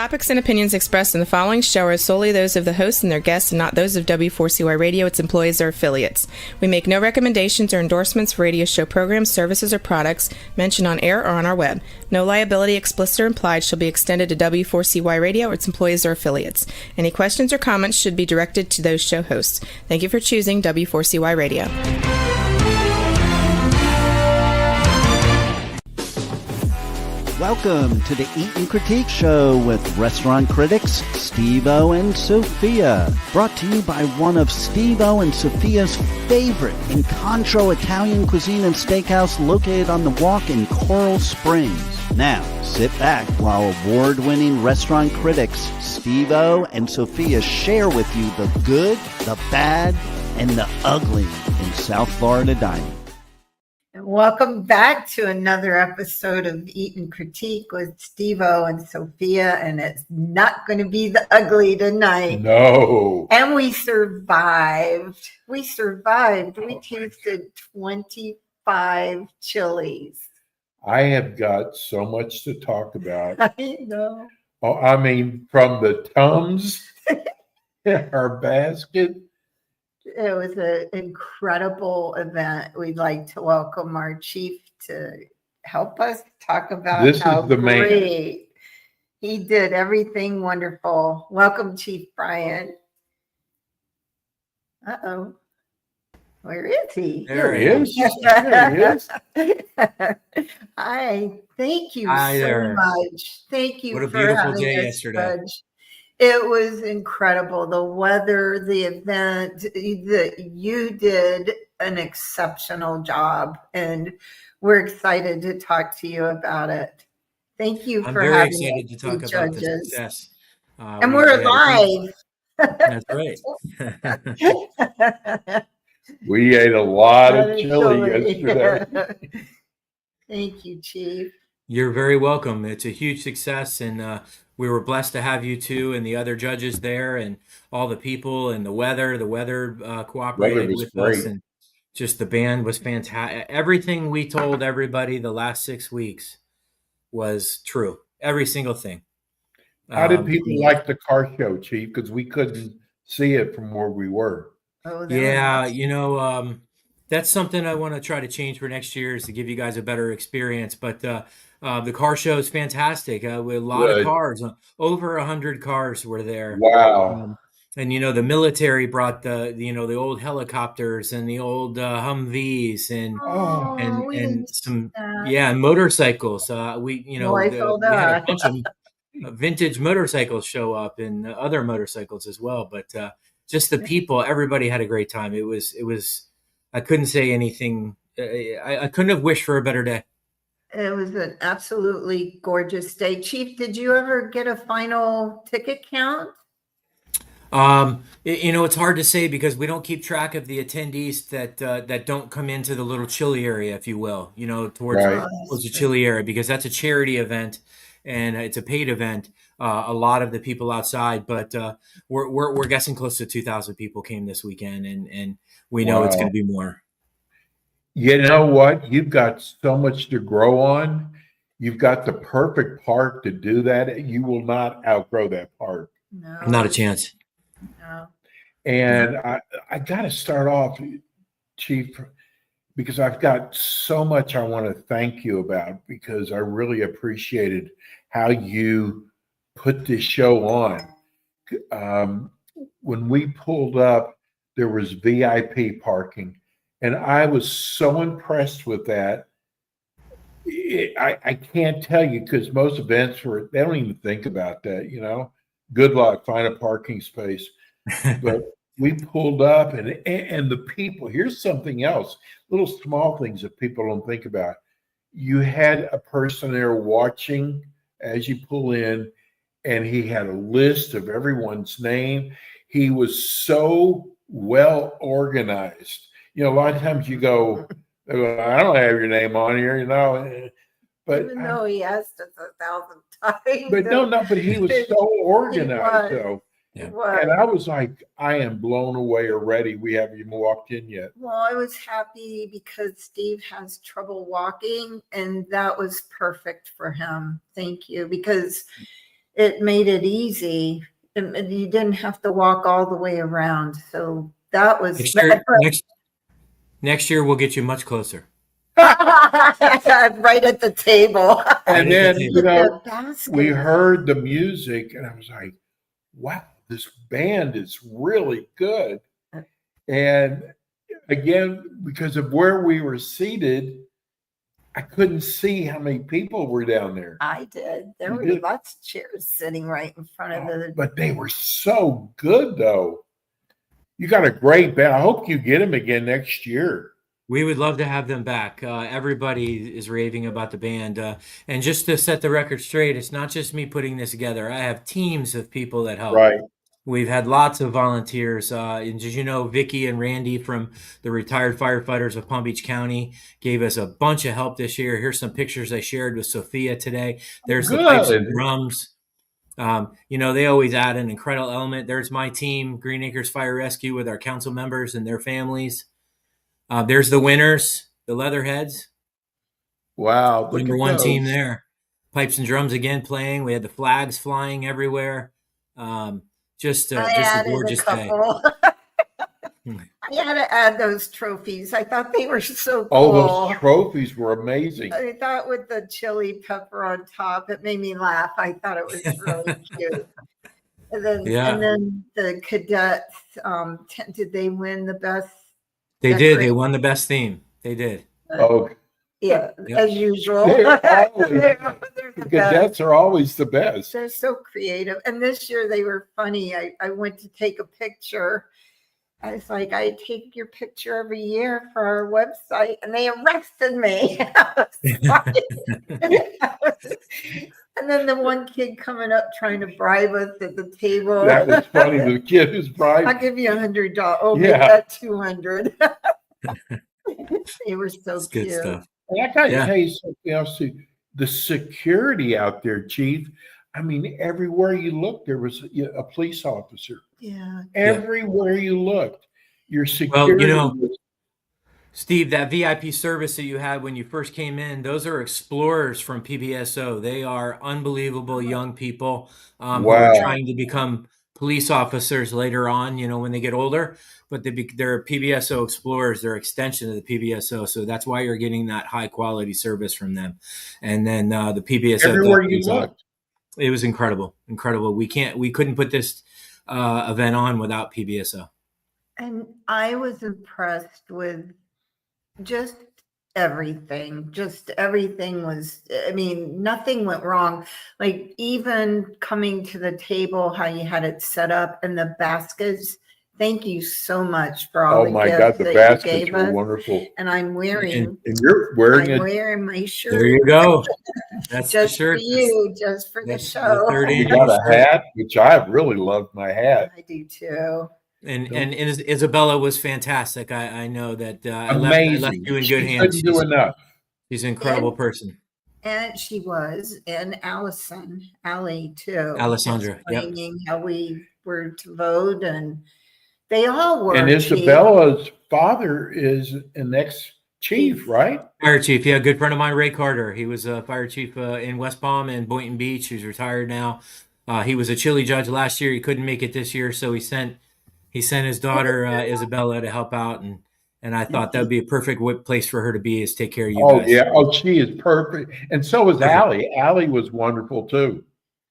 topics and opinions expressed in the following show are solely those of the hosts and their guests and not those of W4CY Radio, its employees, or affiliates. We make no recommendations or endorsements for radio show programs, services, or products mentioned on air or on our web. No liability, explicit or implied, shall be extended to W4CY Radio or its employees or affiliates. Any questions or comments should be directed to those show hosts. Thank you for choosing W4CY Radio. Welcome to the Eat and Critique Show with restaurant critics Steve-O and Sophia. Brought to you by one of Steve-O and Sophia's favorite Incontro Italian cuisine and steakhouse located on the Walk in Coral Springs. Now, sit back while award-winning restaurant critics Steve-O and Sophia share with you the good, the bad, and the ugly in South Florida dining. Welcome back to another episode of Eat and Critique with Steve-O and Sophia, and it's not going to be the ugly tonight. No. And we survived. We tasted 25 chilies. I have got so much to talk about. I know. Oh, I mean, from the Tums, our basket. It was an incredible event. We'd like to welcome our chief to help us talk about This how is the great man. He did everything wonderful. Welcome, Chief Brian. Uh-oh. Where is he? There he is. There he is. Hi. Thank you Hi so there. much. Thank you What a for beautiful having day us, yesterday. Judge. It was incredible. The weather, the event, you did an exceptional job, and we're excited to talk to you about it. Thank you I'm for very having excited us, to talk the about the judges. success. And we're live. That's right. We ate a lot of chili yesterday. Thank you, Chief. You're very welcome. It's a huge success, and we were blessed to have you two and the other judges there, and all the people and the weather. The weather cooperated was with great. us, and just the band was fantastic. Everything we told everybody the last 6 weeks was true. Every single thing. How did people like the car show, Chief? Because we couldn't see it from where we were. Oh, that Yeah, was- that's something I want to try to change for next year, is to give you guys a better experience. But the car show is fantastic. With a lot Good. of cars, over 100 cars were there. Wow. And the military brought the old helicopters and the old Humvees and Oh, we and didn't see some that. and motorcycles. We I saw we had a that. bunch of vintage motorcycles show up, and other motorcycles as well. But just the people, everybody had a great time. It was. I couldn't say anything. I couldn't have wished for a better day. It was an absolutely gorgeous day. Chief, did you ever get a final ticket count? It's hard to say because we don't keep track of the attendees that don't come into the little chili area, if you will, towards Right. the chili area, because that's a charity event and it's a paid event. A lot of the people outside, but we're guessing close to 2,000 people came this weekend, and we know it's Wow. going to be more. You know what? You've got so much to grow on. You've got the perfect park to do that. You will not outgrow that park. No. Not a chance. No. And I got to start off, Chief, because I've got so much I want to thank you about, because I really appreciated how you put this show on. When we pulled up, there was VIP parking, and I was so impressed with that. I can't tell you, because most events they don't even think about that, Good luck, find a parking space. But we pulled up, and the people, here's something else, little small things that people don't think about. You had a person there watching as you pull in, and he had a list of everyone's name. He was so well organized. A lot of times you go, I don't have your name on here, but Even though he asked us 1,000 times. but he was so organized. He was. So, It was. and I was like, I am blown away already. We haven't even walked in yet. Well, I was happy because Steve has trouble walking, and that was perfect for him. Thank you, because it made it easy. You didn't have to walk all the way around. So that was Next year we'll get you much closer. right at the table. And then, you know, basket. we heard the music and I was like, wow, this band is really good. And again, because of where we were seated, I couldn't see how many people were down there. I did. There You were did? lots of chairs sitting right in front of the. But they were so good, though. You got a great band. I hope you get them again next year. We would love to have them back. Everybody is raving about the band. And just to set the record straight, it's not just me putting this together. I have teams of people that help. Right. We've had lots of volunteers. And did you know Vicky and Randy from the retired firefighters of Palm Beach County gave us a bunch of help this year. Here's some pictures I shared with Sophia today. There's the pipes and drums. You know, they always add an incredible element. There's my team, Green Acres Fire Rescue, with our council members and their families. There's the winners, the Leatherheads. Wow. Number one team there. Pipes and drums again playing. We had the flags flying everywhere. Just a gorgeous day. I had to add those trophies. I thought they were so cool. Oh, those trophies were amazing. I thought with the chili pepper on top, it made me laugh. I thought it was really cute. And then the cadets, did they win the best? They did. They won the best theme. They did. Oh, yeah, as usual. The cadets are always the best. They're so creative. And this year they were funny. I went to take a picture. I was like, I take your picture every year for our website, and they arrested me. And then the one kid coming up trying to bribe us at the table. That was funny. The kid who's bribing. I'll give you $100. Oh, make that 200. They were so That's cute. good stuff. And I got to tell you something else too. The security out there, Chief. I mean, everywhere you looked, there was a police officer. Yeah. Everywhere you looked, your security. Well, you know, Steve, that VIP service that you had when you first came in, those are explorers from PBSO. They are unbelievable young people who are trying to become police officers later on, you know, when they get older. But they're PBSO explorers. They're extension of the PBSO. So that's why you're getting that high quality service from them. And then the PBSO. Everywhere you looked. It was incredible. Incredible. We couldn't put this event on without PBSO. And I was impressed with just everything. Just everything was, I mean, nothing went wrong. Like even coming to the table, how you had it set up and the baskets. Thank you so much for all the gifts the that baskets you gave were us. wonderful. And I'm wearing, and you're wearing I'm wearing my shirt. There you go. That's just the shirt. for you, just for the show. You got a hat, which I really loved my hat. I do too. And Isabella was fantastic. I know that I left you in good hands. Couldn't do enough. She's an incredible person. And she was, and Allie too. Alessandra, explaining how we were to vote, and they all were. And Isabella's father is an ex-chief, right? Fire chief, yeah, good friend of mine, Ray Carter. He was a fire chief in West Palm and Boynton Beach. He's retired now. He was a chili judge last year. He couldn't make it this year, so he sent his daughter Isabella to help out, and I thought that would be a perfect place for her to be, is take care of you guys. Yeah. Oh, she is perfect. And so was Allie. Allie was wonderful too.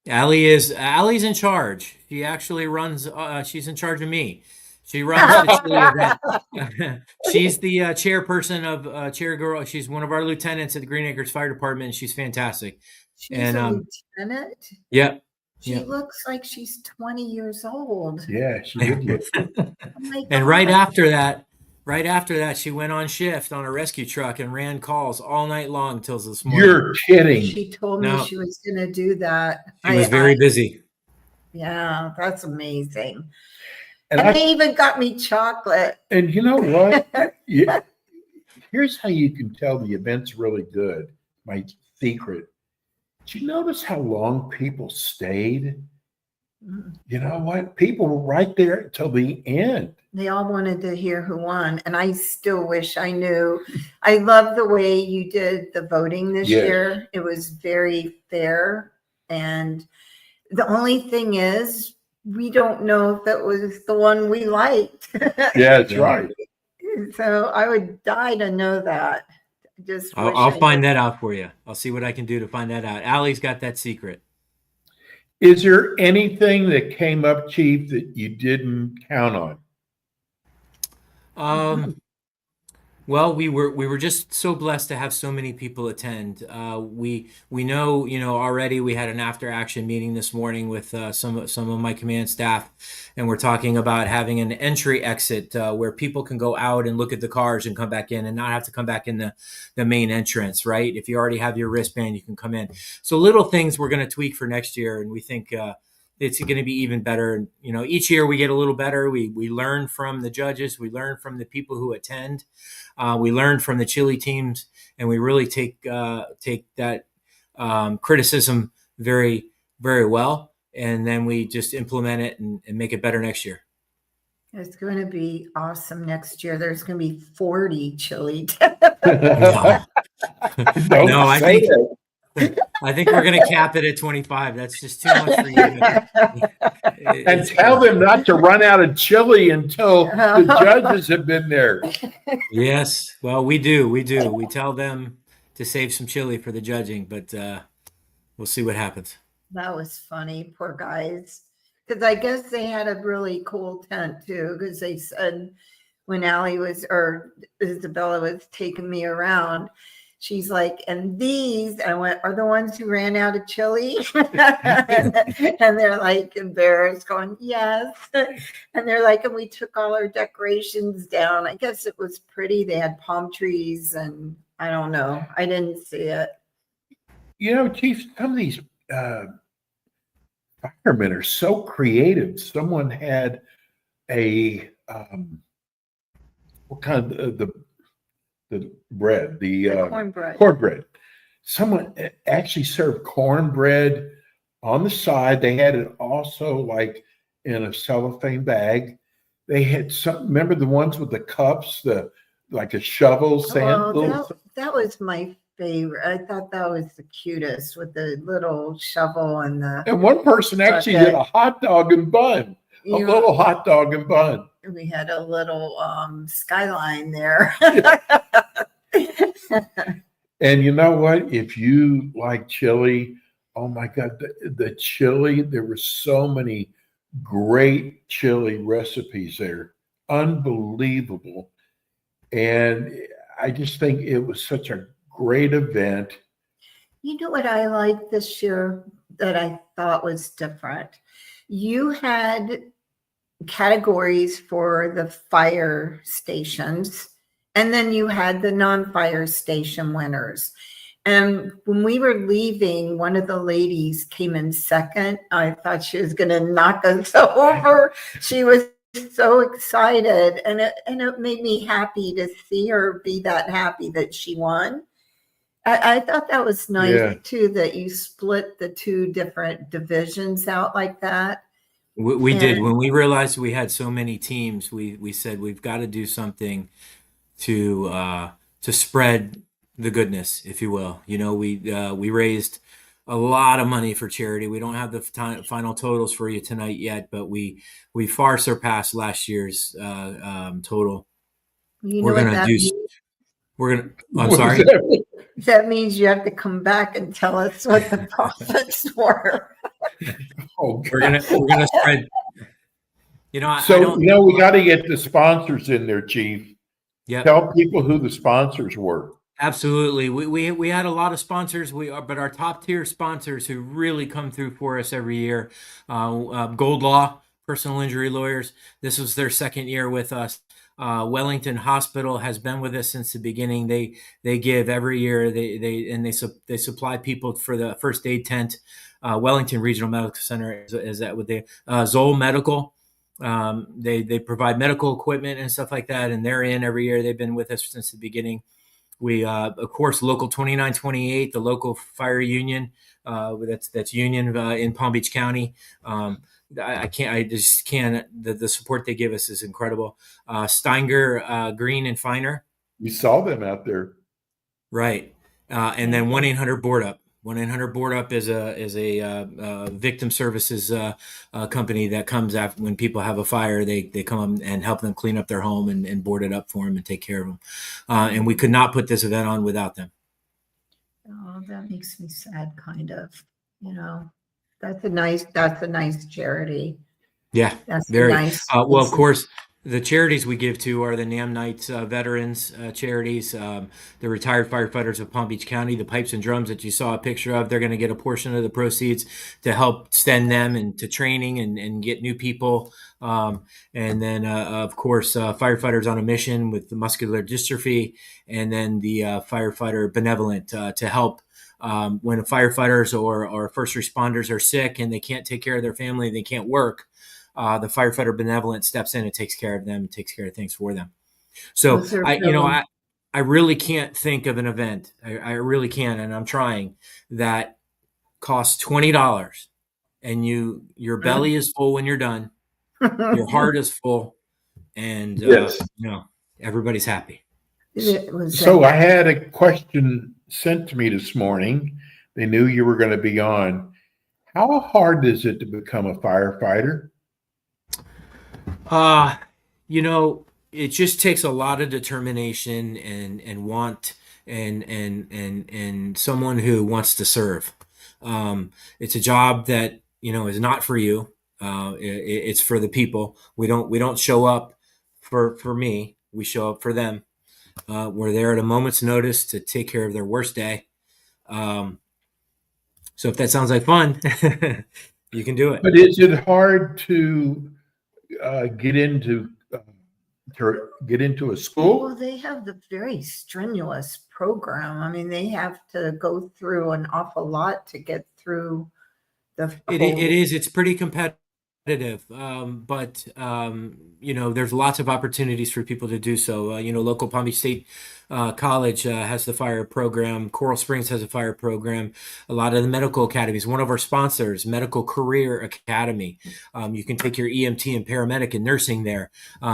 Allie's in charge. She actually runs, she's in charge of me. She runs the chili event. She's the chairperson of Chair Girl. She's one of our lieutenants at the Green Acres Fire Department, and she's fantastic. She's a lieutenant? Yep. She looks like she's 20 years old. Yeah, she did. And right after that, she went on shift on a rescue truck and ran calls all night long till this morning. You're kidding. She told me she was going to do that. She was very busy. Yeah, that's amazing. And they even got me chocolate. And you know what? Here's how you can tell the event's really good. My secret. Did you notice how long people stayed? You know what? People were right there till the end. They all wanted to hear who won. And I still wish I knew. I love the way you did the voting this year. It was very fair. And The only thing is, we don't know if it was the one we liked. Yeah, that's right. So I would die to know that. Just I'll wish I find knew. that out for you. I'll see what I can do to find that out. Allie's got that secret. Is there anything that came up, Chief, that you didn't count on? Well, we were just so blessed to have so many people attend. We know, already we had an after action meeting this morning with some of my command staff, and we're talking about having an entry exit where people can go out and look at the cars and come back in, and not have to come back in the main entrance. Right? If you already have your wristband, you can come in. So little things we're going to tweak for next year, and we think it's going to be even better. And each year we get a little better. We learn from the judges. We learn from the people who attend. We learn from the chili teams, and we really take that criticism very, very well, and then we just implement it and make it better next year. It's going to be awesome next year. There's going to be 40 chili. No, Don't say it. I think we're going to cap it at 25. That's just too much for you. And tell them not to run out of chili until the judges have been there. Yes. Well, we do. We tell them to save some chili for the judging, but we'll see what happens. That was funny. Poor guys. Because I guess they had a really cool tent too, because they said when Isabella was taking me around, she's like, and these, I went, are the ones who ran out of chili? And they're like embarrassed, going, yes. And they're like, and we took all our decorations down. I guess it was pretty. They had palm trees, and I don't know. I didn't see it. Chief, some of these firemen are so creative. Someone had a what kind of the bread, the cornbread. Someone actually served cornbread on the side. They had it also like in a cellophane bag. They had remember the ones with the cups, like a shovel, sand. That was my favorite. I thought that was the cutest, with the little shovel and the. And one person actually did a hot dog and bun, little hot dog and bun. We had a little skyline there. And you know what? If you like chili, oh my God, the chili, there were so many great chili recipes there. Unbelievable. And I just think it was such a great event. You know what I liked this year that I thought was different? You had categories for the fire stations, and then you had the non-fire station winners. And when we were leaving, one of the ladies came in second. I thought she was going to knock us over. She was so excited, and it made me happy to see her be that happy that she won. I thought that was nice too, that you split the two different divisions out like that. We did. When we realized we had so many teams, we said we've got to do something to spread the goodness, if you will. We raised a lot of money for charity. We don't have the final totals for you tonight yet, but we far surpassed last year's total. We're gonna. I'm sorry. That means you have to come back and tell us what the profits were. We're gonna spread. We got to get the sponsors in there, Chief. Yeah. Tell people who the sponsors were. Absolutely. We had a lot of sponsors. But our top tier sponsors who really come through for us every year, Gold Law, personal injury lawyers. This was their second year with us. Wellington Hospital has been with us since the beginning. They give every year. They supply people for the first aid tent. Wellington Regional Medical Center is that what they Zoll Medical. They provide medical equipment and stuff like that, and they're in every year. They've been with us since the beginning. We of course Local 2928, the local fire union. That's union in Palm Beach County. I just can't. The support they give us is incredible. Steinger, Green and Finer. We saw them out there. Right. And then 1-800 Board Up. 1-800 Board Up is a victim services company that comes after when people have a fire. They come and help them clean up their home and board it up for them and take care of them. And we could not put this event on without them. Oh, that makes me sad, kind of. You know, that's a nice charity. Yeah, That's very. nice. Well, of course, the charities we give to are the NAM Knights veterans charities, the retired firefighters of Palm Beach County, the pipes and drums that you saw a picture of. They're going to get a portion of the proceeds to help send them into training and get new people. And then, of course, firefighters on a mission with the muscular dystrophy, and then the firefighter benevolent to help. When firefighters or first responders are sick and they can't take care of their family, they can't work. The firefighter benevolent steps in and takes care of them, takes care of things for them. So I really can't think of an event. I really can't, and I'm trying, that costs $20 and your belly is full when you're done, your heart is full, and everybody's happy. So I had a question sent to me this morning. They knew you were going to be on. How hard is it to become a firefighter? It just takes a lot of determination and want and someone who wants to serve. It's a job that, is not for you. It's for the people. We don't show up for me. We show up for them. We're there at a moment's notice to take care of their worst day. So if that sounds like fun, you can do it. But is it hard to get into a school? Well, they have the very strenuous program. I mean, they have to go through an awful lot to get through the It is. It's pretty competitive. But there's lots of opportunities for people to do so. Local Palm Beach State College has the fire program. Coral Springs has a fire program. A lot of the medical academies. One of our sponsors, Medical Career Academy. You can take your EMT and paramedic and nursing there.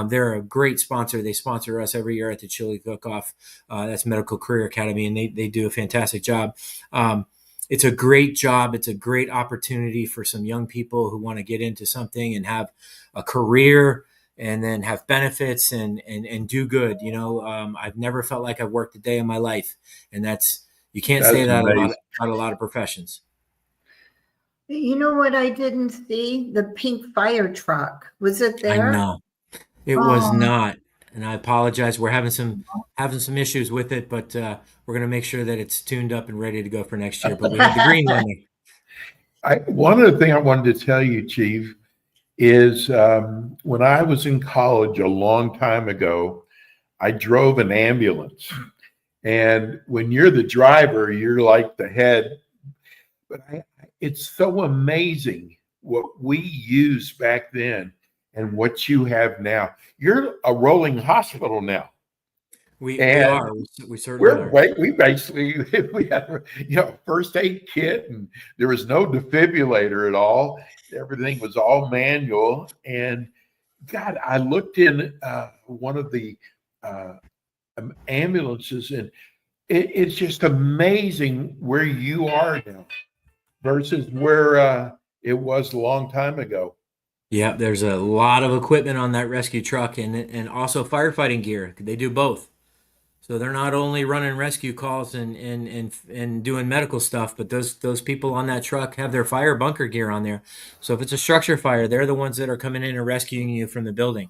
They're a great sponsor. They sponsor us every year at the Chili Cookoff. That's Medical Career Academy, and they do a fantastic job. It's a great job. It's a great opportunity for some young people who want to get into something and have a career and then have benefits and do good. I've never felt like I've worked a day in my life, and you can't say that about a lot of professions. You know what I didn't see? The pink fire truck. Was it there? I know. It was not. And I apologize. We're having some issues with it, but we're going to make sure that it's tuned up and ready to go for next year. But we have the green one. One other thing I wanted to tell you, Chief, is when I was in college a long time ago, I drove an ambulance. And when you're the driver, you're like the head. But it's so amazing what we used back then and what you have now. You're a rolling hospital now. We are. We certainly are. We basically we had a first aid kit, and there was no defibrillator at all. Everything was all manual. And God, I looked in one of the ambulances, and it's just amazing where you are now versus where it was a long time ago. Yeah, there's a lot of equipment on that rescue truck and also firefighting gear. They do both. So they're not only running rescue calls and doing medical stuff, but those people on that truck have their fire bunker gear on there. So if it's a structure fire, they're the ones that are coming in and rescuing you from the building.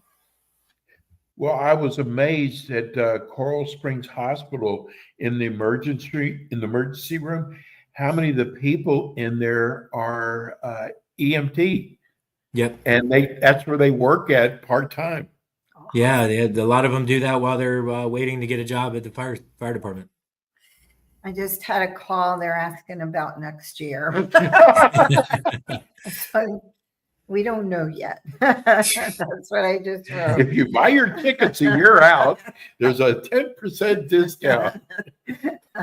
Well, I was amazed at Coral Springs Hospital in the emergency room, how many of the people in there are EMT. Yep. And that's where they work at part-time. Yeah, a lot of them do that while they're waiting to get a job at the fire department. I just had a call. They're asking about next year. So we don't know yet. That's what I just wrote. If you buy your tickets a year out, there's a 10% discount.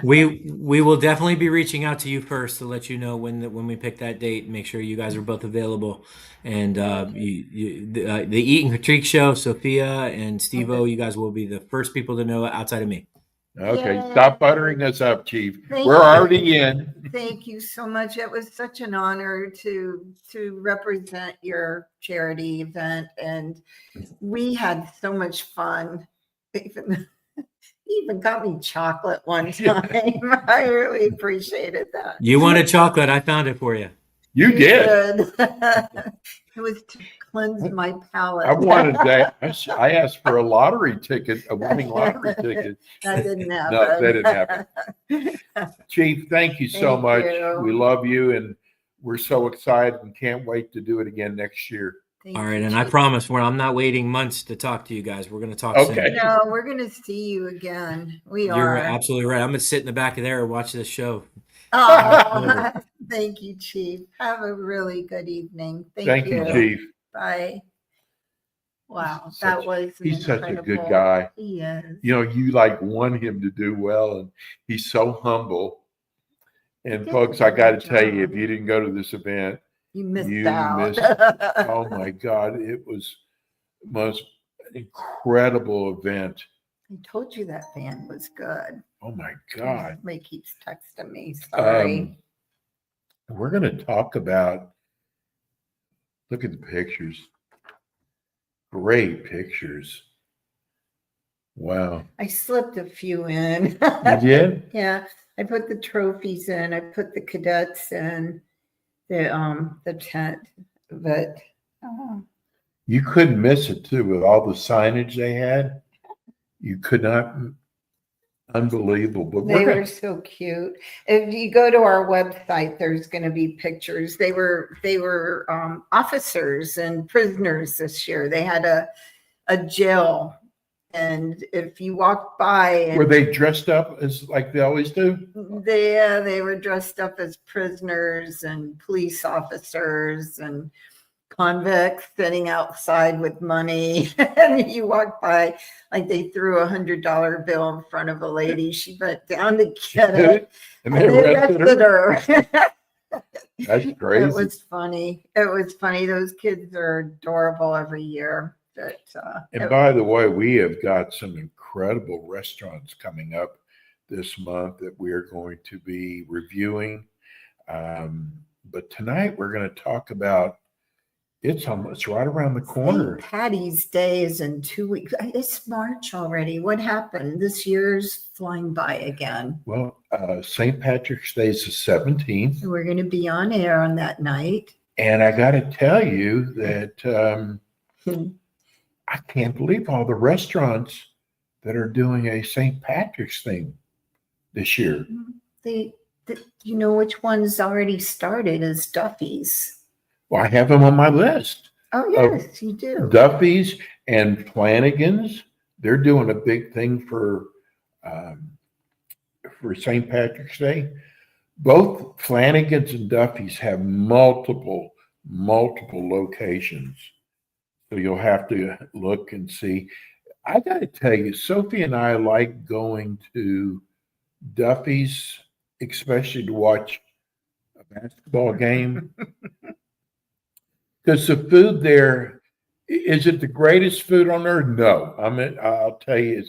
We will definitely be reaching out to you first to let you know when we pick that date and make sure you guys are both available. And the Eat and Critique show, Sophia and Steve-O, you guys will be the first people to know outside of me. Okay, Yay. stop buttering us up, Chief. Thank We're you. already in. Thank you so much. It was such an honor to represent your charity event, and we had so much fun. Even he even got me chocolate one time. I really appreciated that. You wanted chocolate? I found it for you. You did. It was to cleanse my palate. I wanted that. I asked for a lottery ticket, a winning lottery ticket. That didn't happen. No, that didn't happen. Chief, thank you so Thank much. you. We love you, and we're so excited and can't wait to do it again next year. Thank All you, right, and I Chief. promise I'm not waiting months to talk to you guys. We're going to talk Okay. soon. No, we're going to see you again. You're are. absolutely right. I'm going to sit in the back of there and watch this show. Oh, thank you, Chief. Have a really good evening. Thank you, Chief. Bye. Wow, He's that such- was He's such a good incredible- guy. He is. You know, you like want him to do well, and he's so humble. And did folks, a I got to good tell you, job. if you didn't go to this event, You missed you out. missed- oh my God, it was the most incredible event. I told you that band was good. Oh my God. Somebody keeps texting me. Sorry. We're going to talk about, look at the pictures. Great pictures. Wow. I slipped a few in. You did? Yeah, I put the trophies in. I put the cadets in the tent, but You couldn't miss it too with all the signage they had. You could not. Unbelievable. But they were so cute. If you go to our website, there's going to be pictures. They were officers and prisoners this year. They had a jail, and if you walked by, were they dressed up as like they always do? they were dressed up as prisoners and police officers and convicts sitting outside with money. And you walk by, like they threw $100 bill in front of a lady. She went down to get it, And they arrested her. That's crazy. It was funny. It was funny. Those kids are adorable every year. But, And by the way, we have got some incredible restaurants coming up this month that we are going to be reviewing. But tonight we're going to talk about it's right around the corner. St. Patty's Day is in 2 weeks. It's March already. What happened? This year's flying by again. Well, St. Patrick's Day is the 17th. We're going to be on air on that night. And I got to tell you that I can't believe all the restaurants that are doing a St. Patrick's thing this year. You know which one's already started is Duffy's. Well, I have them on my list. Oh, yes, you do. Duffy's and Flanagan's, they're doing a big thing for St. Patrick's Day. Both Flanagan's and Duffy's have multiple locations. So you'll have to look and see. I got to tell you, Sophie and I like going to Duffy's, especially to watch a basketball game. Because the food there, is it the greatest food on earth? No. I mean, I'll tell you,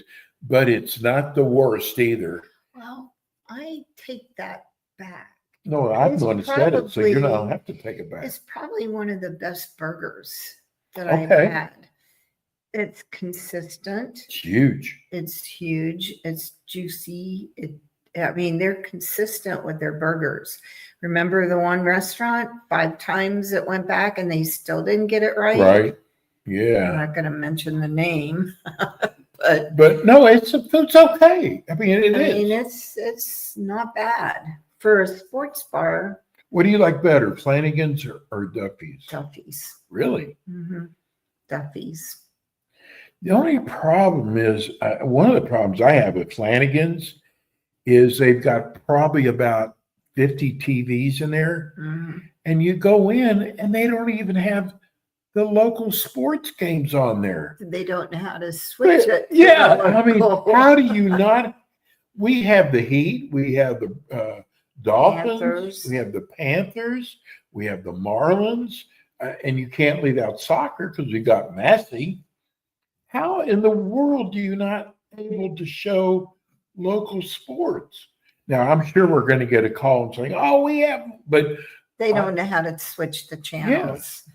but it's not the worst either. Well, I take that back. No, I'm the one that said it, so you probably- don't have to take it back. It's probably one of the best burgers that Okay. I've had. It's consistent. It's huge. It's huge. It's juicy. I mean, they're consistent with their burgers. Remember the one restaurant, 5 times it went back and they still didn't get it right? Right. I'm Yeah. not going to mention the name, but But no, it's okay. I mean, it is. it's not bad for a sports bar. What do you like better, Flanagan's or Duffy's? Duffy's. Really? Mm-hmm. Duffy's. The only problem is, one of the problems I have with Flanagan's is they've got probably about 50 TVs in there. Mm-hmm. And you go in and they don't even have the local sports games on there. They don't know how to switch it. to Yeah. the I mean, local. how do you not? We have the Heat, we have the Dolphins, Panthers. we have the Panthers, we have the Marlins, and you can't leave out soccer because we got Messi. How in the world do you not able to show local sports. Now, I'm sure we're going to get a call and saying, "Oh, we have," but They don't know how to switch the channels. yes,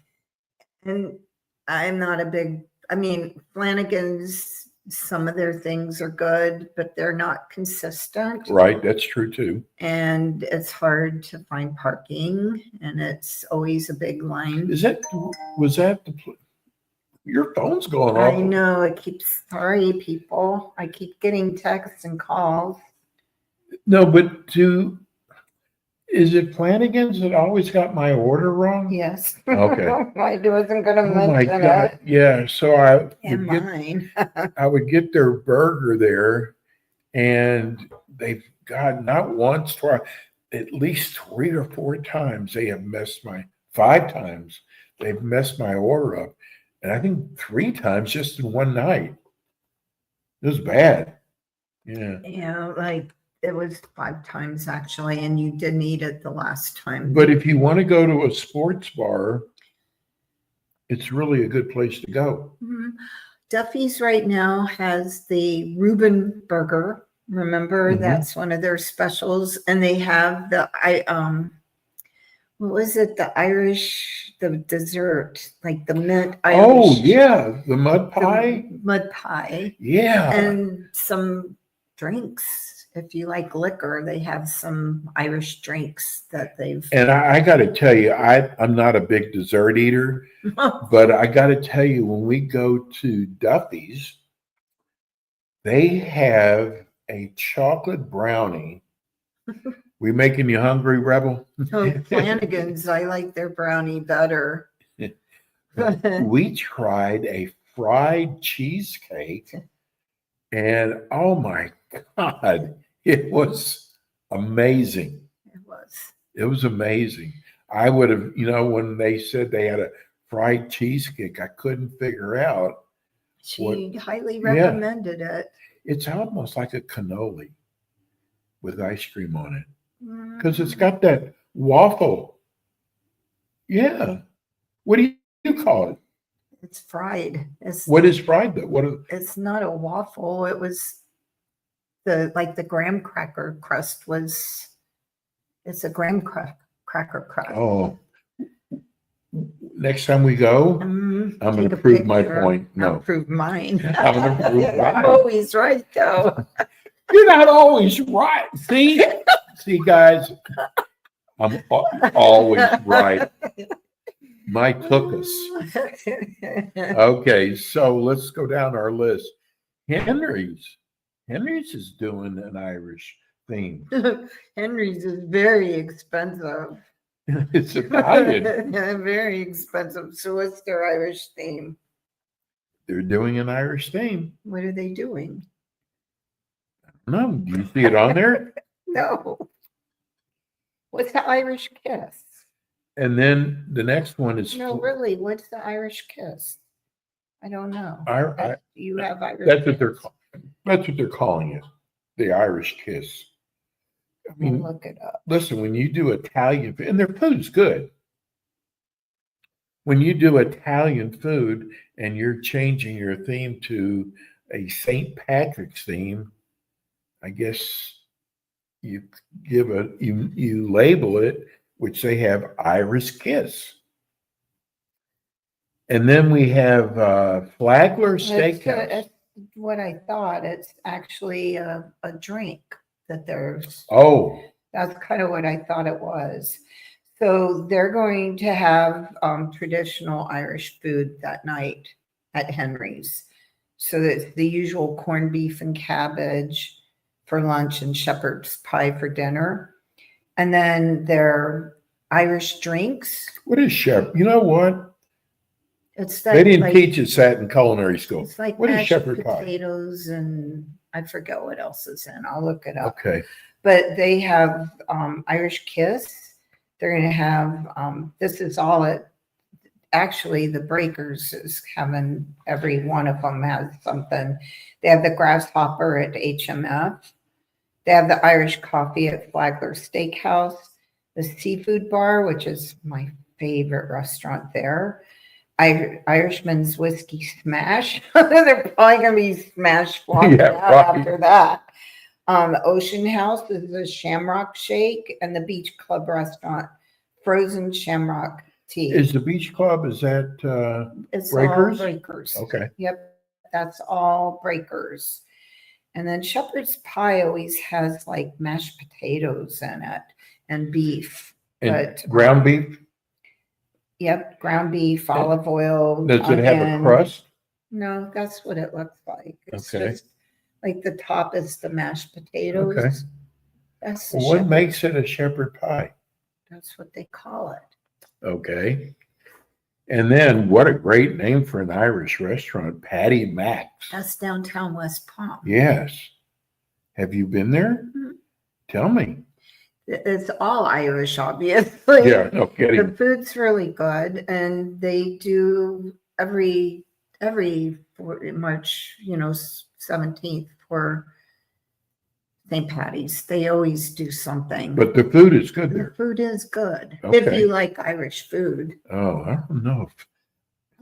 And I'm not a big, I mean, Flanagan's, some of their things are good, but they're not consistent. right, that's true too. And it's hard to find parking, and it's always a big line. Was that your phone's going I off? know it keeps, sorry, people. I keep getting texts and calls. No, but is it Flanagan's that always got my order wrong? Yes. Okay. I wasn't going to Oh my mention God. it. Yeah. So And mine. I would get their burger there, and they've got not once, twice, at least 3 or 4 times they have messed 5 times they've messed my order up. And I think 3 times just in one night. It was bad. Yeah. Yeah, like it was 5 times actually, and you didn't eat it the last time. But if you want to go to a sports bar, it's really a good place to go. Mhm. Duffy's right now has the Reuben burger. Remember, Mhm. that's one of their specials, and they have what was it? The dessert, like the mint Irish. Oh yeah, the mud pie. Mud pie. Yeah. And some drinks. If you like liquor, they have some Irish drinks that they've. And I got to tell you, I'm not a big dessert eater, but I got to tell you, when we go to Duffy's, they have a chocolate brownie. We making you hungry, Rebel? Oh, Flanagan's, I like their brownie better. We tried a fried cheesecake, and oh my God, it was amazing. It was amazing. I would have, when they said they had a fried cheesecake, I couldn't figure out. She highly recommended it. It's almost like a cannoli with ice cream on it, because it's got that waffle. Yeah. What do you call it? It's fried. What is fried though? It's not a waffle. It was the graham cracker crust was. It's a graham cracker crust. Oh. Next time we go, I'm going to prove my point. No. I'll prove mine. I'm going to prove mine. I'm always right, though. You're not always right. See, guys, I'm always right. My took us. Okay, so let's go down our list. Henry's is doing an Irish theme. Henry's is very expensive. It's Italian. Very expensive. So what's their Irish theme? They're doing an Irish theme. What are they doing? No, do you see it on there? No. What's the Irish kiss? And then the next one is No, really. What's the Irish kiss? I don't know. You have Irish. That's what they're calling it. The Irish kiss. I mean, I'll look it up. Listen, when you do Italian food, and their food's good. When you do Italian food and you're changing your theme to a St. Patrick's theme, I guess you you label it, which they have Irish kiss. And then we have Flagler Steakhouse. That's what I thought. It's actually a drink that there's. Oh. That's kind of what I thought it was. So they're going to have traditional Irish food that night at Henry's. So it's the usual corned beef and cabbage for lunch and shepherd's pie for dinner. And then their Irish drinks. What is shepherd? You know what? It's that, they didn't teach us that in culinary school. It's like what is mashed shepherd pie? Potatoes, and I forget what else is in. I'll look it up. Okay. But they have Irish kiss. They're going to have, this is all at, actually the Breakers is having, every one of them has something. They have the grasshopper at HMF. They have the Irish coffee at Flagler Steakhouse. The seafood bar, which is my favorite restaurant there. Irishman's Whiskey Smash. They're probably going to be smashed out after that. The Ocean House is a Shamrock Shake, and the Beach Club restaurant, frozen Shamrock tea. Is the Beach Club, is that It's Breakers? all Breakers. Okay. Yep, that's all Breakers. And then Shepherd's Pie always has like mashed potatoes in it and beef. And But ground beef? Yep, ground beef, olive oil. Does it have a onion. crust? No, that's what it looks like. It's Okay. just like the top is the mashed potatoes. Okay. That's the Well, what shepherd- makes it a shepherd pie? That's what they call it. Okay. And then what a great name for an Irish restaurant, Patty Mac's. That's downtown West Palm. Yes. Have you been there? Mhm. Tell me. It's all Irish, obviously. Yeah, no The kidding. food's really good, and they do every March, 17th for St. Patty's. They always do something. But the food is good The there. food is good if Okay. you like Irish food. Oh, I don't know.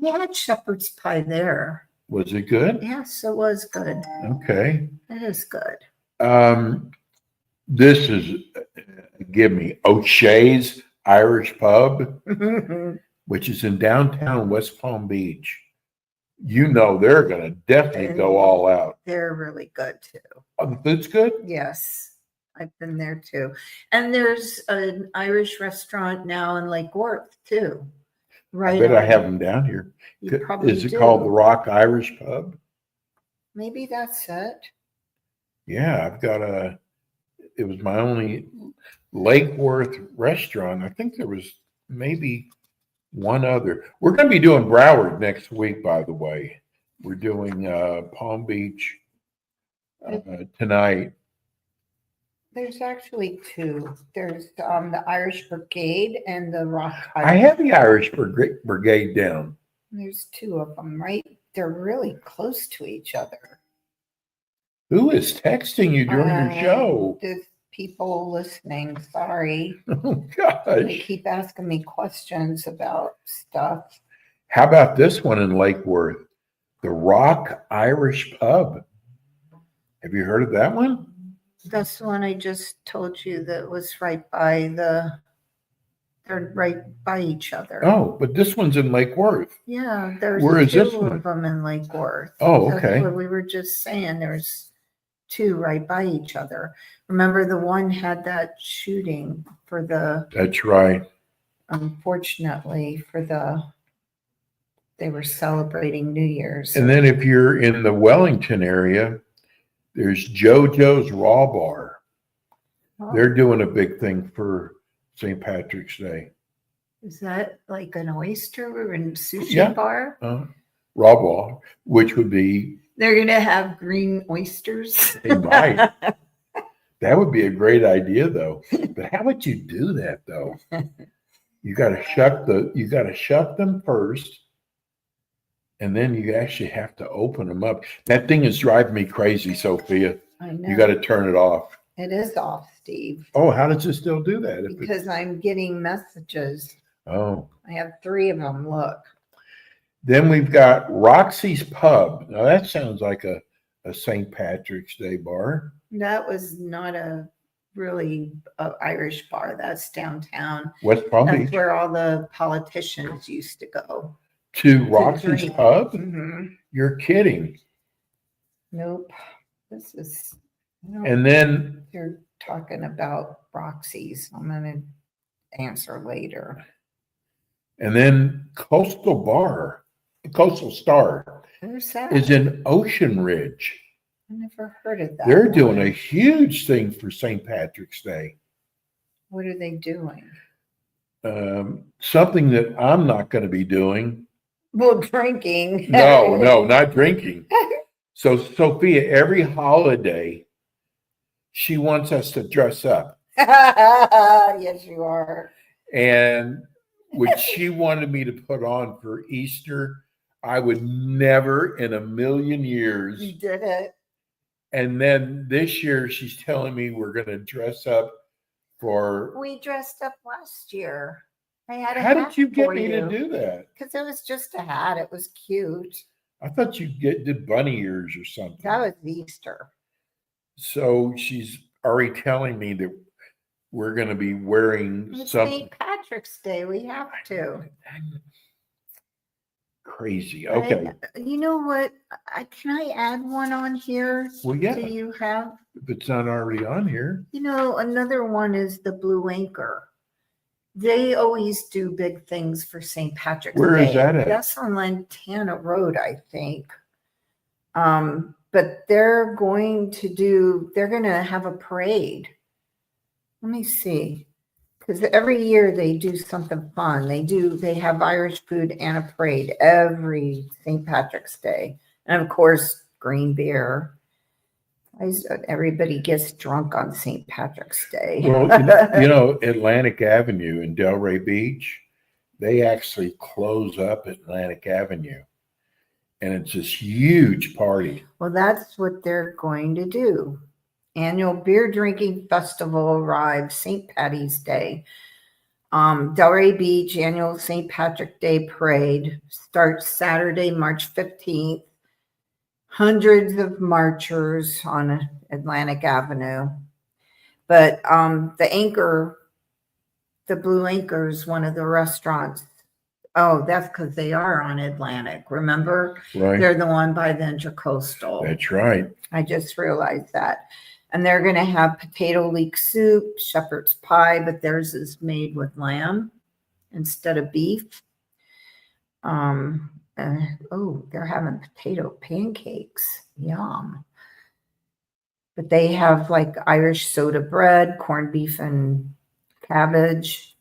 We had shepherd's pie there. Was it good? Yes, it was good. Okay. It is good. This is, give me, O'Shea's Irish Pub, which is in downtown West Palm Beach. You know they're going to definitely go all out. They're really good too. Oh, the food's good? Yes, I've been there too. And there's an Irish restaurant now in Lake Worth too. Right. I bet I on- have them down here. You probably Is it do. called the Rock Irish Pub? Maybe that's it. Yeah, it was my only Lake Worth restaurant. I think there was maybe one other. We're going to be doing Broward next week, by the way. We're doing Palm Beach tonight. There's actually two. There's the Irish Brigade and the Rock. I have the Irish Brigade down. There's two of them, right? They're really close to each other. Who is texting you during your show? There's people listening. Sorry. Oh, They gosh. keep asking me questions about stuff. How about this one in Lake Worth? The Rock Irish Pub. Have you heard of that one? That's the one I just told you that was right by they're right by each other. Oh, but this one's in Lake Worth. Yeah, there's Where is two this one? of them in Lake Worth. Oh, That's okay. what we were just saying. There's two right by each other. Remember, the one had that shooting for That's right. unfortunately, they were celebrating New Year's. And then if you're in the Wellington area, there's JoJo's Raw Bar. Oh, They're doing a big thing for St. Patrick's Day. is that like an oyster and sushi Yeah. bar? Raw Bar, which would be, They're gonna have green oysters. they might. That would be a great idea, though. But how would you do that, though? You got to shuck them first, and then you actually have to open them up. That thing is driving me crazy, Sophia. I know. You got to turn it off. It is off, Steve, Oh, how does it still do that? because I'm getting messages. Oh, I have 3 of them. Look. then we've got Roxy's Pub. Now that sounds like a St. Patrick's Day bar. That was not a really Irish bar. That's downtown. West Palm That's Beach. where all the politicians used to go. To Roxy's drink. Pub? Mhm. You're kidding. Nope. This is. And then You're talking about Roxy's. I'm going to answer later. Coastal Star Where's that? is in Ocean Ridge. I never heard of that. They're doing one. a huge thing for St. Patrick's Day. What are they doing? Something that I'm not going to be doing. Well, drinking. No, not drinking. So Sophia, every holiday, she wants us to dress up. Yes, you are. And what she wanted me to put on for Easter, I would never in a million years. You did it. And then this year, she's telling me we're going to dress up for. We dressed up last year. I had a How hat did you get for me you. to do that? Because it was just a hat. It was cute. I thought you did bunny ears or something. That was Easter. So she's already telling me that we're going to be wearing It's something St. Patrick's Day. We have to. crazy. Okay. You know what? Can I add one on here? Well, yeah. Do you have? If it's not already on here. You know, another one is the Blue Anchor. They always do big things for St. Patrick's Day. Where is that at? That's on Lantana Road, I think. But they're going to have a parade. Let me see. Because every year they do something fun. They have Irish food and a parade every St. Patrick's Day. And of course, green beer. Everybody gets drunk on St. Patrick's Day. Well, you know, Atlantic Avenue in Delray Beach, they actually close up Atlantic Avenue. And it's this huge party. Well, that's what they're going to do. Annual beer drinking festival arrives St. Patty's Day. Delray Beach annual St. Patrick Day parade starts Saturday, March 15th. Hundreds of marchers on Atlantic Avenue. But the Blue Anchor is one of the restaurants. Oh, that's because they are on Atlantic. Remember? Right. They're the one by the Intercoastal. That's right. I just realized that. And they're going to have potato leek soup, shepherd's pie, but theirs is made with lamb instead of beef. They're having potato pancakes. Yum. But they have like Irish soda bread, corned beef, and cabbage.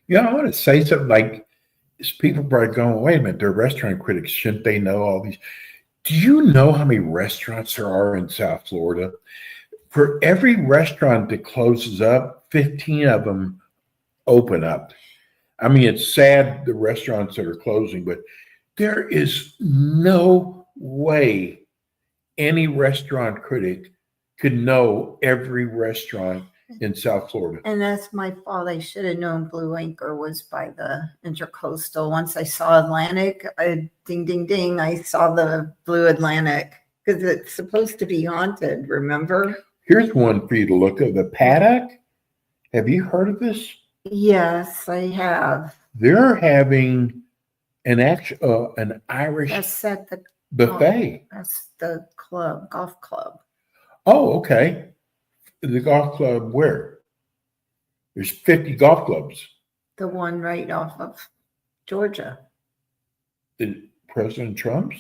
Yeah, I want to say something like, people probably going, wait a minute, they're restaurant critics. Shouldn't they know all these? Do you know how many restaurants there are in South Florida? For every restaurant that closes up, 15 of them open up. I mean, it's sad, the restaurants that are closing, but there is no way any restaurant critic could know every restaurant in South Florida. And that's my fault. I should have known Blue Anchor was by the Intercoastal. Once I saw Atlantic, ding, ding, ding, I saw the Blue Atlantic because it's supposed to be haunted, remember? Here's one for you to look at. The Paddock. Have you heard of this? Yes, I have. They're having an Irish That's at the buffet. That's the club, golf club. Oh, okay. The golf club where? There's 50 golf clubs. The one right off of Georgia. President Trump's?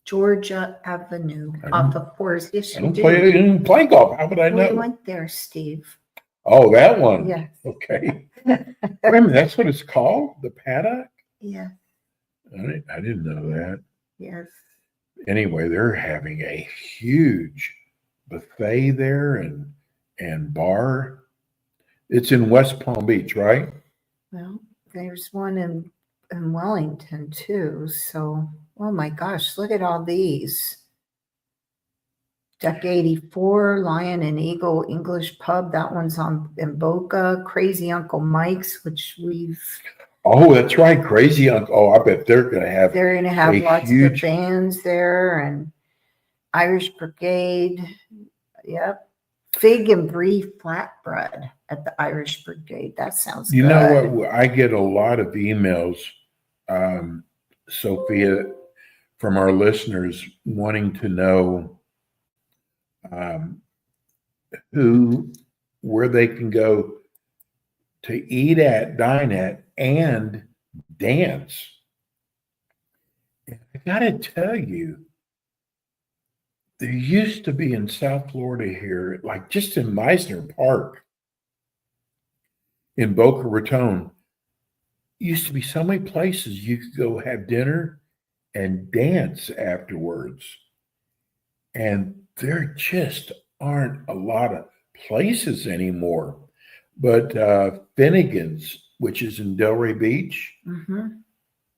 Georgia Avenue off of Forest. Yes, I you didn't play golf. How would I know? We went there, Steve. Oh, that one. Yes. Okay. Wait a minute, that's what it's called? The Paddock? Yeah. I didn't know that. Yes. Anyway, they're having a huge buffet there and bar. It's in West Palm Beach, right? Well, there's one in Wellington too. So, oh my gosh, look at all these. Deck 84, Lion and Eagle English Pub. That one's in Boca. Crazy Uncle Mike's, which we've. Oh, that's right. Crazy Uncle. Oh, I bet they're going to have. They're going to have lots of bands there and Irish Brigade. Yep. Fig and Brie flatbread at the Irish Brigade. That sounds good. You know what? I get a lot of emails, Sophia, from our listeners wanting to know where they can go to eat at, dine at, and dance. And I got to tell you, there used to be in South Florida here, like just in Meisner Park, in Boca Raton, used to be so many places you could go have dinner and dance afterwards. And there just aren't a lot of places anymore. But Finnegan's, which is in Delray Beach,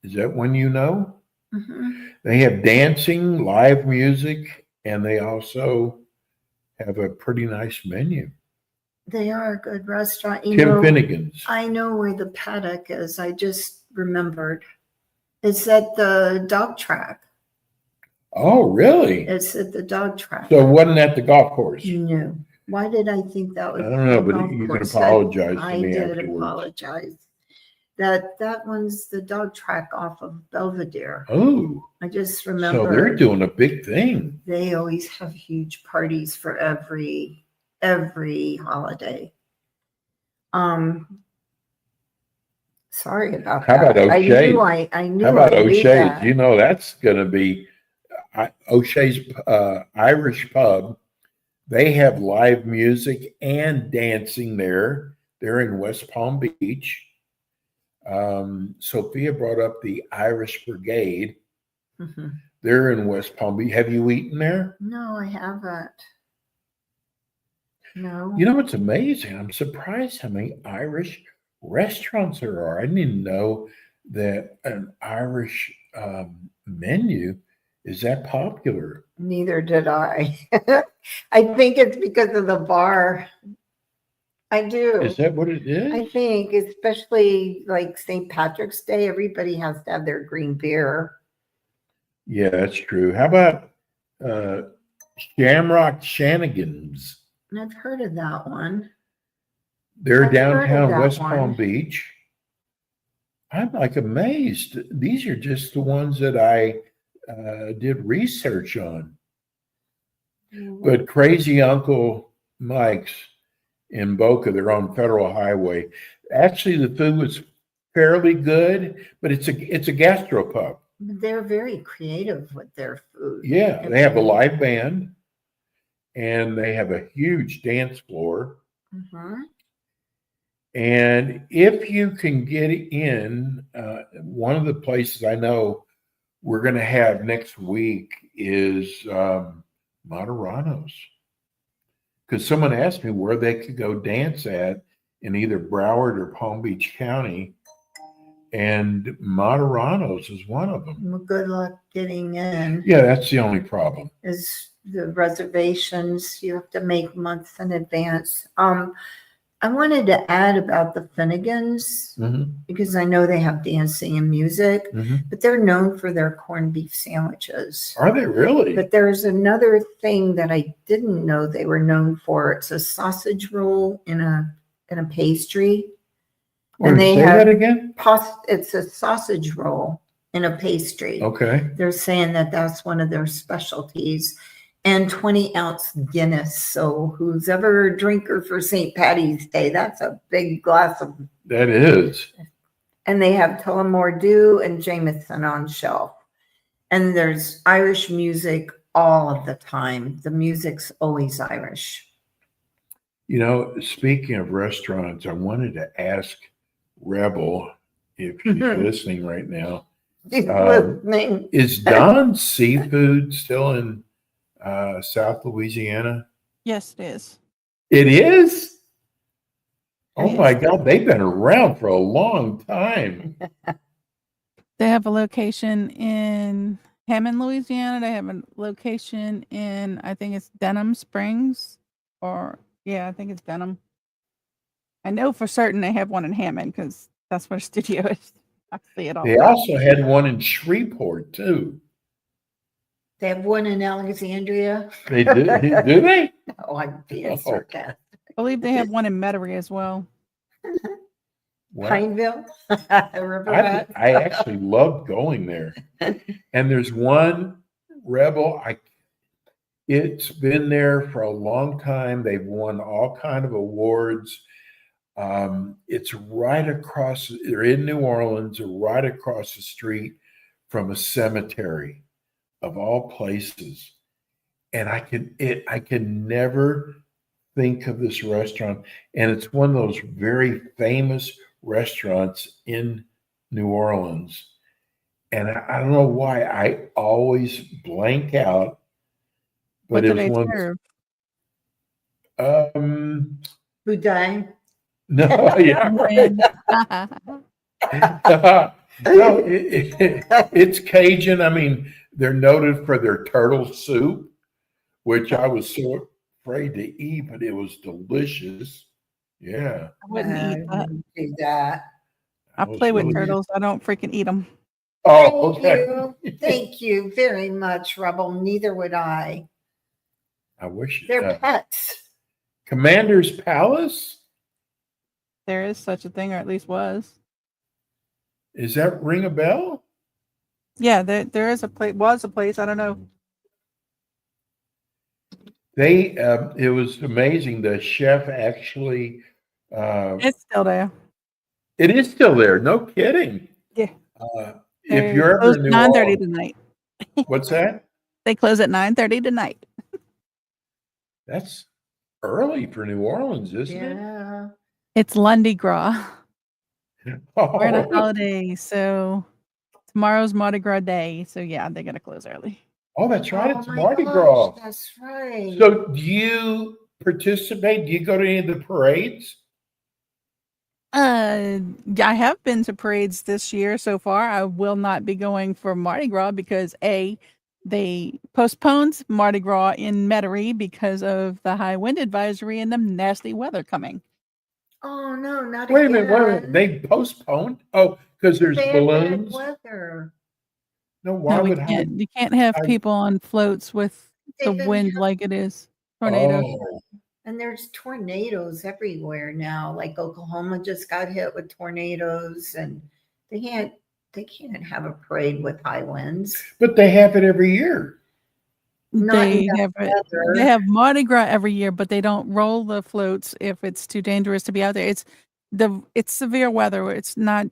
is that one you know? They have dancing, live music, and they also have a pretty nice menu. They are a good restaurant. Tim Finnegan's. I know where the Paddock is. I just remembered. It's at the dog track. Oh, really? It's at the dog track. So it wasn't at the golf course. No. Why did I think that was? I don't know, the but golf you can course? apologize to I me did afterwards. apologize. That one's the dog track off of Belvedere. Oh, I just so remember they're doing a big thing. they always have huge parties for every holiday. Sorry about How that. about O'Shea's? I knew How about I knew O'Shea's? that. You know that's going to be O'Shea's Irish pub. They have live music and dancing there. They're in West Palm Beach. Sophia brought up the Irish Brigade. Mhm. They're in West Palm Beach. Have you eaten there? No, I haven't. No. You know, it's amazing. I'm surprised how many Irish restaurants there are. I didn't know that an Irish menu is that popular. Neither did I. I think it's because of the bar. I do. Is that what it is? I think, especially like St. Patrick's Day, everybody has to have their green beer. Yeah, that's true. How about Shamrock Shannigan's? And I've heard of that one. They're I've heard of downtown that West one. Palm Beach. I'm like amazed. These are just the ones that I did research on. But Crazy Uncle Mike's in Boca, they're on Federal Highway. Actually, the food was fairly good, but it's a gastropub. They're very creative with their food. Yeah, they have a live band, and they have a huge dance floor. Mhm. And if you can get in, one of the places I know we're going to have next week is Moderanos. Because someone asked me where they could go dance at in either Broward or Palm Beach County. And Moderanos is one of them. Well, good luck getting in. Yeah, that's the only problem. Is the reservations you have to make months in advance. I wanted to add about the Finnegans Mhm, because I know they have dancing and music, mhm. but they're known for their corned beef sandwiches. Are they really? But there's another thing that I didn't know they were known for. It's a sausage roll in a pastry. Wait, they say have that again? It's a sausage roll in a pastry. Okay. They're saying that that's one of their specialties. And 20-ounce Guinness. So who's ever a drinker for St. Patty's Day, that's a big glass of. That is. And they have Tullamore Dew and Jameson on shelf. And there's Irish music all of the time. The music's always Irish. You know, speaking of restaurants, I wanted to ask Rebel if she's listening right now. She's listening. Is Don's Seafood still in South Louisiana? Yes, it is. It is? Oh It my is. God, they've been around for a long time. They have a location in Hammond, Louisiana. They have a location in, I think it's Denham Springs, I think it's Denham. I know for certain they have one in Hammond because that's where the studio is. I see it all. They also had one in Shreveport too. They have one in Alexandria. They do, do they? Oh, I'm being Oh. sarcastic. I believe they have one in Metairie as well. Wow. Pineville. Riverhead. I actually loved going there. And there's one Rebel. It's been there for a long time. They've won all kind of awards. It's right across. They're in New Orleans, right across the street from a cemetery, of all places. And I can never think of this restaurant. And it's one of those very famous restaurants in New Orleans. And I don't know why I always blank out. What But do it they was serve? one. Boudin. No, yeah, right. No, it's Cajun. I mean, they're noted for their turtle soup, which I was so afraid to eat, but it was delicious. Yeah. I wouldn't eat that. Do that. I was play with really- turtles. I don't freaking eat them. Oh, Thank okay. you. Thank you very much, Rebel. Neither would I. I wish They're pets. Commander's Palace? There is such a thing, or at least was. Is that ring a bell? Yeah, there is a place. Was a place. I don't know. They it was amazing. The chef actually It's still there. it is still there. No kidding. Yeah. If They you're ever close in at New 9:30 Orleans, tonight. what's that? They close at 9:30 tonight. That's early for New Orleans, isn't it? Yeah. It's Lundi Gras. We're in a Oh, holiday, so tomorrow's Mardi Gras day. So yeah, they're gonna close early. oh, that's right. Oh It's my Mardi gosh, Gras. that's right. So, do you participate? Do you go to any of the parades? I have been to parades this year so far. I will not be going for Mardi Gras because they postponed Mardi Gras in Metairie because of the high wind advisory and the nasty weather coming. Oh no, not Wait a again. minute. Wait a minute. They postponed? Oh, because there's They had bad balloons. weather. No, why No, we would can't. You can't have I? people on floats with the They've been wind like it is tornadoes. Oh, And there's tornadoes everywhere now. Like Oklahoma just got hit with tornadoes, and they can't have a parade with high winds. but they have it every year. Not in They that have weather. they have Mardi Gras every year, but they don't roll the floats if it's too dangerous to be out there. It's severe weather. It's not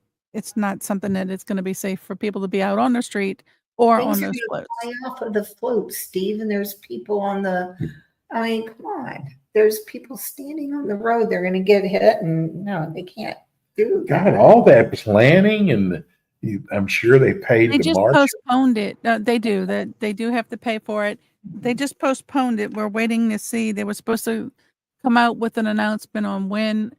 something that it's going to be safe for people to be out on the street or Things on are those gonna floats. fly off of the float, Steve, and there's people on the. I mean, come on. There's people standing on the road. They're going to get hit, and no, they can't do that. God, all that planning and I'm sure they paid They the just marshal. postponed it. They do that. They do have to pay for it. They just postponed it. We're waiting to see. They were supposed to come out with an announcement on when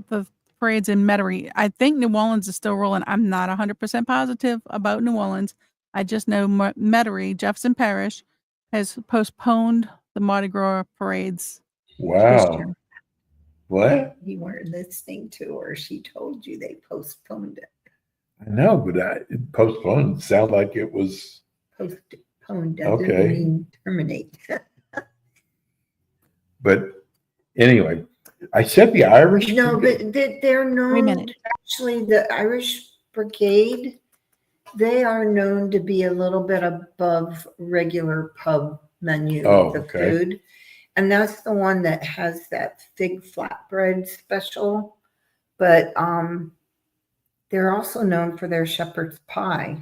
the parade's in Metairie. I think New Orleans is still rolling. I'm not 100% positive about New Orleans. I just know Metairie, Jefferson Parish, has postponed the Mardi Gras parades this Wow. year. What? You weren't listening to her. She told you they postponed it. I know, but postponed sound like it was Postponed doesn't Okay. mean terminate. but anyway, I said the Irish. No, but they're known. minute. Actually, the Irish Brigade, they are known to be a little bit above regular pub menu Oh, the okay. food, and that's the one that has that fig flatbread special. But they're also known for their shepherd's pie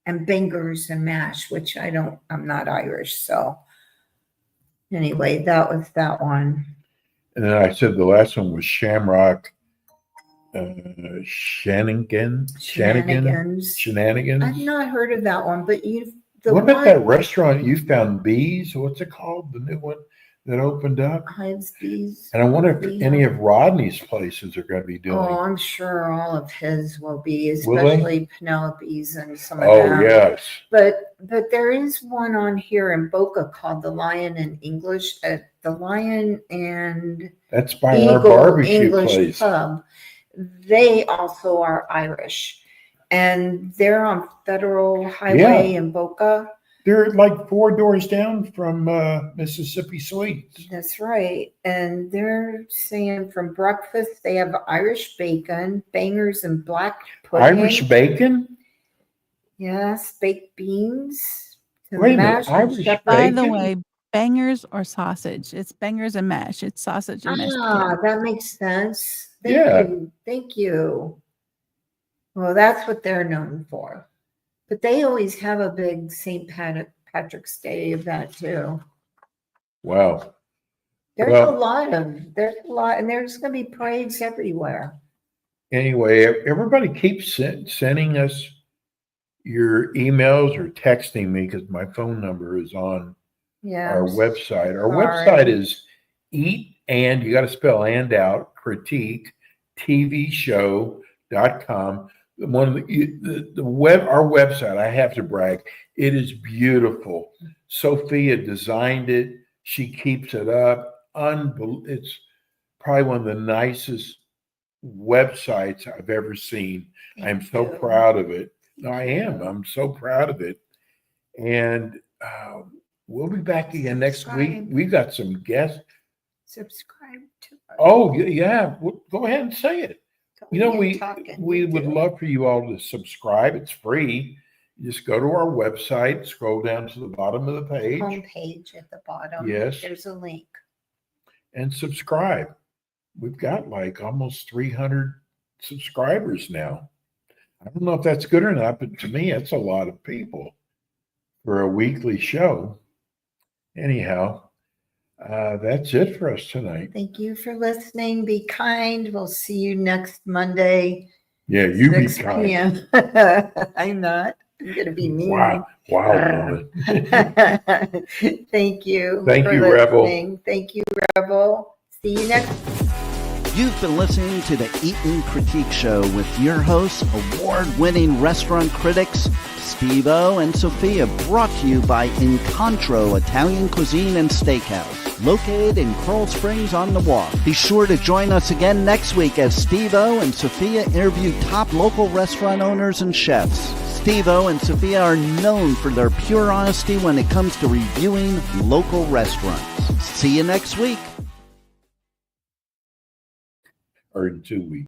and bangers and mash, which I'm not Irish, so anyway, that was that one. And then I said the last one was Shamrock Shenanigans. I've not heard of that one, but What about that restaurant you found, Bees? What's it called? The new one that opened up? Hives, Bees. And I wonder if any of Rodney's places are going to be doing. Oh, I'm sure all of his will be, Will they? especially Penelope's and some of Oh, them. yes. But there is one on here in Boca called the Lion in English, the Lion and That's by Eagle our barbecue English place. Pub. They also are Irish, and they're on Federal Highway in Boca. They're like 4 doors down from Mississippi Sweets. That's right. And they're saying from breakfast, they have Irish bacon, bangers, and black pudding. Irish bacon? Yes, baked beans. Wait a minute, mashed Irish shepherd- By the bacon? way, bangers or sausage? It's bangers and mash. It's sausage and mashed Ah, potato. that makes sense. Yeah. Thank you. Well, that's what they're known for. But they always have a big St. Patrick's Day event too. Wow. There's Well- a lot, and there's going to be parades everywhere. Anyway, everybody keeps sending us your emails or texting me because my phone number is on Yeah. our website. Our Sorry. website is and you got to spell and out critique tvshow.com. One of the web, our website, I have to brag, it is beautiful. Sophia designed it. She keeps it up. It's probably one of the nicest websites I've ever seen. I'm so Thank you. proud of it. I am. I'm so proud of it. And we'll be back again next week. Subscribe. We've got some guests. Subscribe to us. Oh, yeah. Well, go ahead and say it. You know, You're talking. we You would do it. love for you all to subscribe. It's free. You just go to our website, scroll down to the bottom of the page, Homepage at the bottom. Yes. There's a link. and subscribe. We've got like almost 300 subscribers now. I don't know if that's good or not, but to me, that's a lot of people for a weekly show. Anyhow, that's it for us tonight. Thank you for listening. Be kind. We'll see you next Monday. Yeah, you be 6 kind. p.m. I'm not. I'm going to be mean. Wow, woman. Thank you. Thank for you, Rebel. listening. Thank you, Rebel. See you next. You've been listening to the Eaton Critique Show with your hosts, award-winning restaurant critics Steve-O and Sophia, brought to you by Incontro Italian Cuisine and Steakhouse, located in Coral Springs on the Walk. Be sure to join us again next week as Steve-O and Sophia interview top local restaurant owners and chefs. Steve-O and Sophia are known for their pure honesty when it comes to reviewing local restaurants. See you next week. Or in 2 weeks.